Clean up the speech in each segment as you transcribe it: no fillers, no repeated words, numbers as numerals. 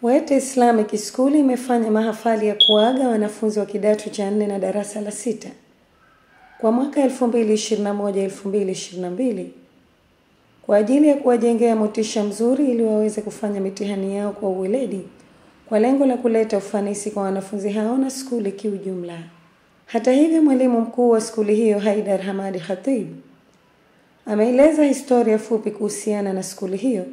Wete Islamic School imefanya mahafali ya kuaga wanafunzi wa kidato cha 4 na darasa la 6 kwa mwaka 2021-2022 kwa ajili ya kuwajengea motisha mzuri ili waweze kufanya mitihani yao kwa uweledi kwa lengo la kuleta ufanisi kwa wanafunzi hao na skuli kiujumla. Hata hivyo, mwalimu mkuu wa skuli hiyo Haidar Hamadi Khatib ameeleza historia fupi kuhusiana na skuli hiyo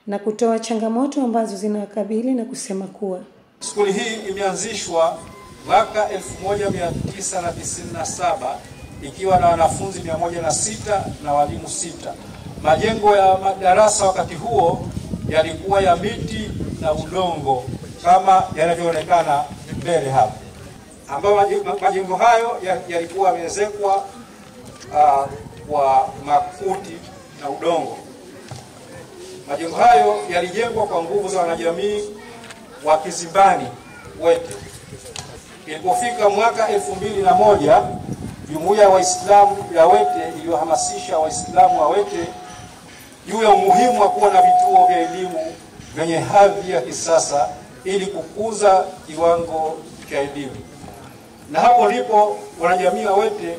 na kutoa changamoto ambazo zinawakabili na kusema kuwa skuli hii imeanzishwa mwaka 1997 ikiwa na wanafunzi 106 na walimu 6. Majengo ya madarasa wakati huo yalikuwa ya miti na udongo kama yanavyoonekana mbele hapa, ambapo majengo hayo yalikuwa yamezekwa kwa makuti na udongo. Majengo hayo yalijengwa kwa nguvu za wanajamii wa Kizimbani Wete. Ilipofika mwaka 2001, Jumuiya ya Waislamu ya Wete iliyohamasisha Waislamu wa Wete juu ya umuhimu wa kuwa na vituo vya elimu vyenye hadhi ya kisasa ili kukuza kiwango cha elimu. Na hapo ndipo wanajamii wa Wete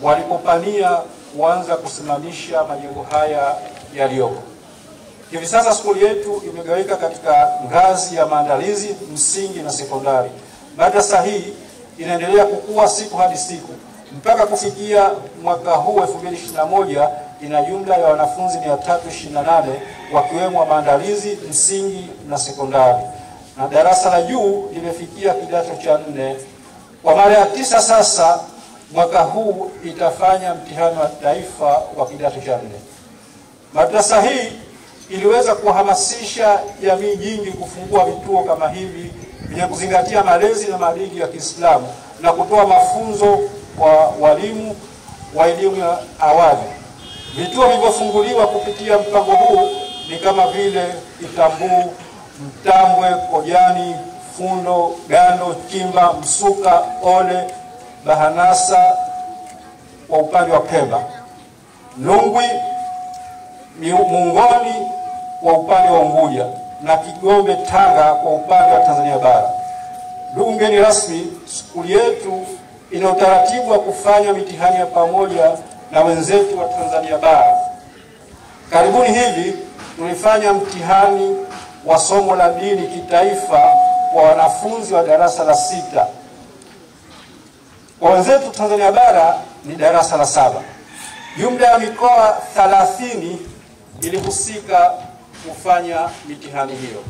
walipopania kuanza kusimamisha majengo haya yaliyoko. Hivi sasa skuli yetu imegawika katika ngazi ya maandalizi, msingi na sekondari. Madrasa hii inaendelea kukua siku hadi siku mpaka kufikia mwaka huu 2021 ina jumla ya wanafunzi 328 wakiwemo wa maandalizi, msingi na sekondari. Na darasa la juu limefikia kidato cha 4. Kwa mara ya 9 sasa mwaka huu itafanya mtihani wa taifa wa kidato cha 4. Madrasa hii iliweza kuhamasisha jamii nyingi kufungua vituo kama hivi vyenye kuzingatia malezi na maadili ya Kiislamu na kutoa mafunzo kwa walimu wa elimu ya awali. Vituo vilivyofunguliwa kupitia mpango huu ni kama vile Kitambu, Mtambwe, Kojani, Fundo, Gando, Chimba, Msuka, Ole, Bahanasa kwa upande wa Pemba, Lungwi, Mungoni kwa upande wa Unguja na Kigombe, Tanga kwa upande wa Tanzania bara. Ndugu mgeni rasmi, skuli yetu ina utaratibu wa kufanya mitihani ya pamoja na wenzetu wa Tanzania bara. Karibuni hivi tulifanya mtihani wa somo la dini kitaifa kwa wanafunzi wa darasa la 6. Kwa wenzetu Tanzania bara ni darasa la 7. Jumla ya mikoa 30 ilihusika kufanya mitihani hiyo,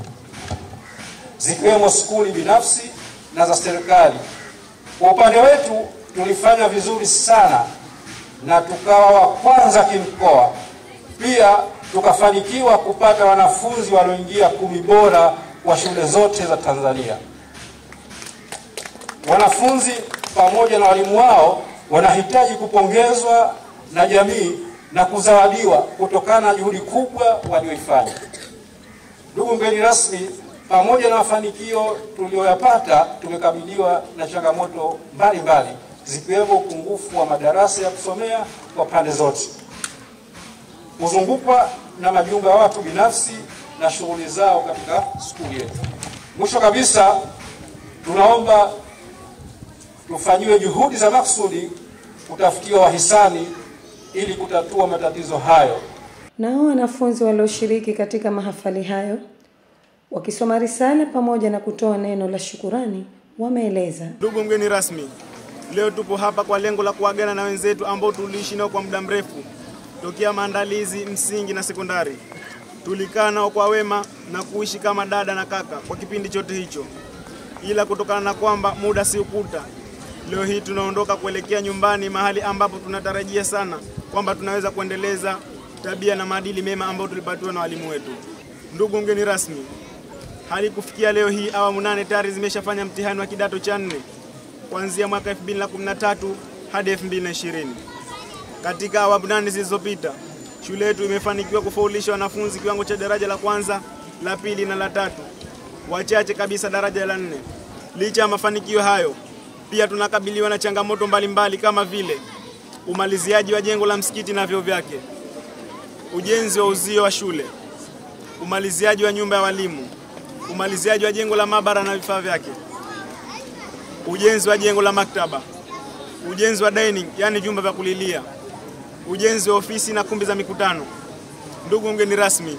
zikiwemo skuli binafsi na za serikali. Kwa upande wetu tulifanya vizuri sana na tukawa wa kwanza kimkoa. Pia tukafanikiwa kupata wanafunzi walioingia 10 bora kwa shule zote za Tanzania. Wanafunzi pamoja na walimu wao wanahitaji kupongezwa na jamii na kuzawadiwa kutokana na juhudi kubwa walioifanya. Ndugu mgeni rasmi, pamoja na mafanikio tuliyoyapata, tumekabiliwa na changamoto mbalimbali zikiwemo upungufu wa madarasa ya kusomea kwa pande zote, kuzungukwa na majumba ya watu binafsi na shughuli zao katika skuli yetu. Mwisho kabisa, tunaomba tufanyiwe juhudi za maksudi kutafutiwa wahisani ili kutatua matatizo hayo. Nao wanafunzi walioshiriki katika mahafali hayo wakisoma risala pamoja na kutoa neno la shukurani wameeleza. Ndugu mgeni rasmi, leo tupo hapa kwa lengo la kuagana na wenzetu ambao tuliishi nao kwa muda mrefu tokea maandalizi, msingi na sekondari. Tulikaa nao kwa wema na kuishi kama dada na kaka kwa kipindi chote hicho. Ila kutokana na kwamba muda si ukuta, leo hii tunaondoka kuelekea nyumbani, mahali ambapo tunatarajia sana kwamba tunaweza kuendeleza tabia na maadili mema ambayo tulipatiwa na walimu wetu. Ndugu mgeni rasmi, hadi kufikia leo hii awamu 8 tayari zimeshafanya mtihani wa kidato cha 4 kuanzia mwaka 2013 hadi 2020. Katika awamu 8 zilizopita, shule yetu imefanikiwa kufaulisha wanafunzi kiwango cha daraja la 1, la 2 na la 3. Wachache kabisa daraja la 4. Licha ya mafanikio hayo, pia tunakabiliwa na changamoto mbalimbali kama vile umaliziaji wa jengo la msikiti na vyoo vyake, ujenzi wa uzio wa shule, umaliziaji wa nyumba ya walimu, umaliziaji wa jengo la maabara na vifaa vyake, ujenzi wa jengo la maktaba, ujenzi wa dining yani vyumba vya kulilia, ujenzi wa ofisi na kumbi za mikutano. Ndugu mgeni rasmi,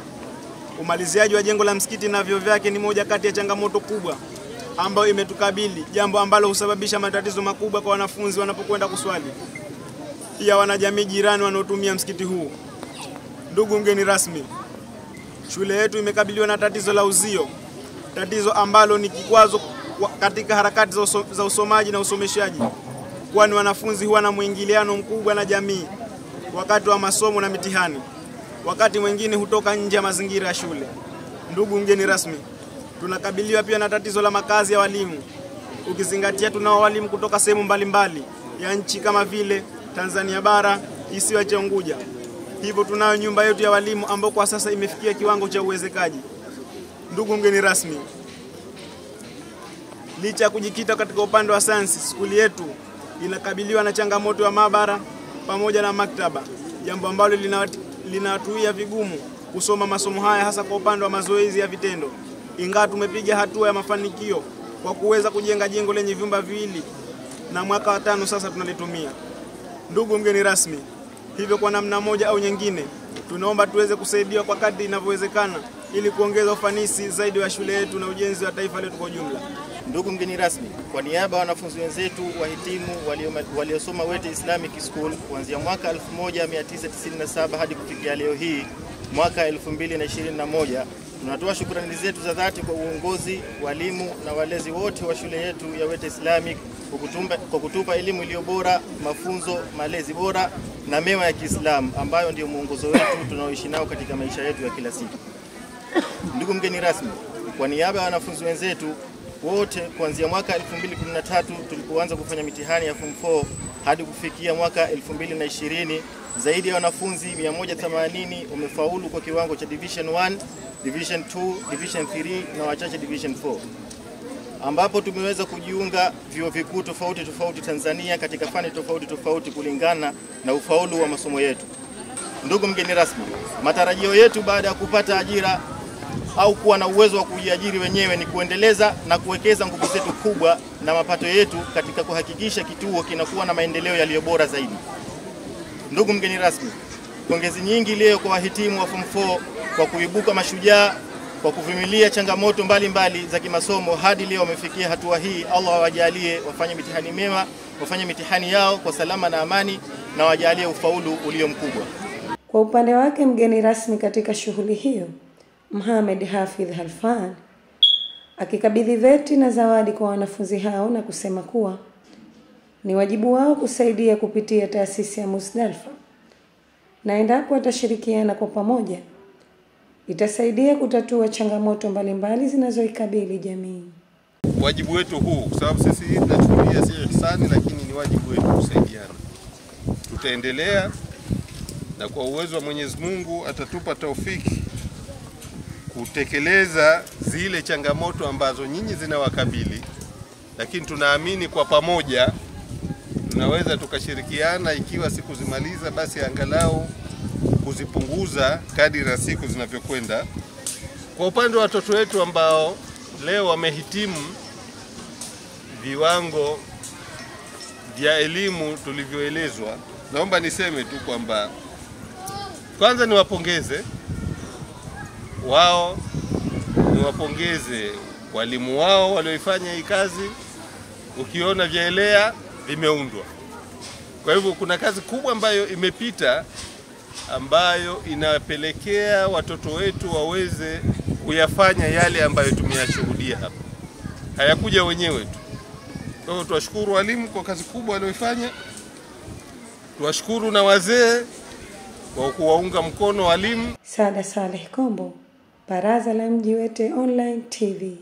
umaliziaji wa jengo la msikiti na vyoo vyake ni moja kati ya changamoto kubwa ambayo imetukabili, jambo ambalo husababisha matatizo makubwa kwa wanafunzi wanapokwenda kuswali, pia wanajamii jirani wanaotumia msikiti huu. Ndugu mgeni rasmi, shule yetu imekabiliwa na tatizo la uzio, tatizo ambalo ni kikwazo katika harakati za usomaji na usomeshaji, kwani wanafunzi huwa na mwingiliano mkubwa na jamii wakati wa masomo na mitihani, wakati mwingine hutoka nje ya mazingira ya shule. Ndugu mgeni rasmi, tunakabiliwa pia na tatizo la makazi ya walimu, ukizingatia tunao walimu kutoka sehemu mbalimbali ya nchi kama vile Tanzania bara, kisiwa cha Unguja. Hivyo tunayo nyumba yetu ya walimu ambao kwa sasa imefikia kiwango cha uwezekaji. Ndugu mgeni rasmi, licha ya kujikita katika upande wa sayansi, skuli yetu inakabiliwa na changamoto ya maabara pamoja na maktaba, jambo ambalo linatuia vigumu kusoma masomo haya hasa kwa upande wa mazoezi ya vitendo. Ingawa tumepiga hatua ya mafanikio kwa kuweza kujenga jengo lenye vyumba viwili na mwaka wa 5 sasa tunalitumia. Ndugu mgeni rasmi, hivyo kwa namna moja au nyingine tunaomba tuweze kusaidiwa kwa kadri inavyowezekana ili kuongeza ufanisi zaidi wa shule yetu na ujenzi wa taifa letu kwa ujumla. Ndugu mgeni rasmi, kwa niaba ya wanafunzi wenzetu wahitimu waliosoma Wete Islamic School kuanzia mwaka 1997 hadi kufikia leo hii mwaka 2021, tunatoa shukrani zetu za dhati kwa uongozi, walimu na walezi wote wa shule yetu ya Wete Islamic kwa kutupa elimu iliyo bora, mafunzo, malezi bora na mema ya Kiislamu ambayo ndio mwongozo wetu tunaoishi nao katika maisha yetu ya kila siku. Ndugu mgeni rasmi, kwa niaba ya wanafunzi wenzetu wote kuanzia mwaka 2013 tulipoanza kufanya mitihani ya form 4 hadi kufikia mwaka 2020, zaidi ya wanafunzi 180 wamefaulu kwa kiwango cha Division 1, Division 2, Division 3 na wachache Division 4, ambapo tumeweza kujiunga vyuo vikuu tofauti tofauti Tanzania katika fani tofauti tofauti kulingana na ufaulu wa masomo yetu. Ndugu mgeni rasmi, matarajio yetu baada ya kupata ajira au kuwa na uwezo wa kujiajiri wenyewe ni kuendeleza na kuwekeza nguvu zetu kubwa na mapato yetu katika kuhakikisha kituo kinakuwa na maendeleo yaliyo bora zaidi. Ndugu mgeni rasmi, pongezi nyingi leo kwa wahitimu wa form 4 kwa kuibuka mashujaa, kwa kuvumilia changamoto mbalimbali za kimasomo hadi leo wamefikia hatua hii. Allah awajalie wafanye mitihani mema, wafanye mitihani yao kwa salama na amani, na wajalie ufaulu ulio mkubwa. Kwa upande wake mgeni rasmi katika shughuli hiyo, Mohamed Hafidh Halfan, akikabidhi vyeti na zawadi kwa wanafunzi hao na kusema kuwa ni wajibu wao kusaidia kupitia taasisi ya Muzdalifa, na endapo watashirikiana kwa pamoja itasaidia kutatua changamoto mbalimbali zinazoikabili jamii. Wajibu wetu huu, kwa sababu sisi tunachukulia si ihsani, lakini ni wajibu wetu kusaidiana. Tutaendelea, na kwa uwezo wa Mwenyezi Mungu atatupa taufiki kutekeleza zile changamoto ambazo nyinyi zinawakabili, lakini tunaamini kwa pamoja tunaweza tukashirikiana, ikiwa siku zimaliza basi angalau kuzipunguza kadri na siku zinavyokwenda. Kwa upande wa watoto wetu ambao leo wamehitimu viwango vya elimu tulivyoelezwa, naomba niseme tu kwamba kwanza niwapongeze wao, niwapongeze walimu wao walioifanya hii kazi. Ukiona vyaelea vimeundwa, kwa hivyo kuna kazi kubwa ambayo imepita ambayo inapelekea watoto wetu waweze kuyafanya yale ambayo tumeyashuhudia hapa. Hayakuja wenyewe tu. Kwa hivyo tuwashukuru walimu kwa kazi kubwa walioifanya. Tuwashukuru na wazee kwa kuwaunga mkono walimu. Saada Saleh Kombo, Baraza la Mji Wete Online TV.